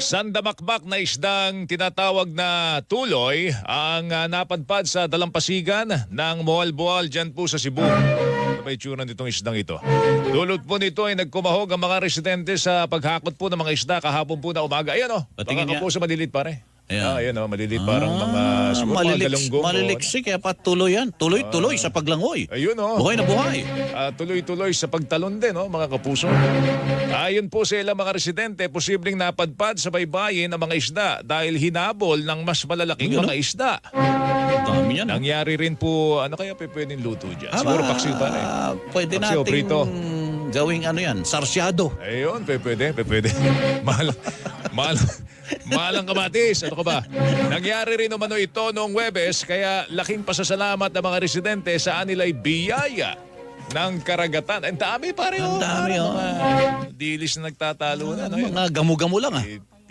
Sandamakbak na isdang tinatawag na tuloy ang napadpad sa dalampasigan ng Bohal-Bohal dyan po sa Cebu. Ano ba itsura nitong isdang ito? Dulot po nito ay nagkumahog ang mga residente sa paghakot po ng mga isda kahapon po na umaga. Ayan o, Patingin baka niya. po sa malilit pare. Ayan. Ayan o, malilit parang mga siguro mga galunggong. Maliliksik, kaya pa tuloy yan. Tuloy-tuloy sa paglangoy. Ayun o. Buhay na buhay. Tuloy-tuloy sa pagtalon din, no, mga kapuso. Ayon po sa ilang mga residente, posibleng napadpad sa baybayin ang mga isda dahil hinabol ng mas malalaking Ayun, mga isda. Dami yan. Nangyari rin po, ano kaya pwedeng luto dyan? Siguro paksiw pa rin. Pwede Paksiw, nating prito. gawing ano yan, sarsyado. Ayun, pwede. Mahal ang kamatis. Ano ka ba? Nangyari rin umano ito noong Huwebes, kaya laking pasasalamat ng mga residente sa anila'y biyaya ng karagatan. Ang dami pare. Ang dami, Mga dilis na nagtatalo na. No? Mga gamu-gamu lang ah.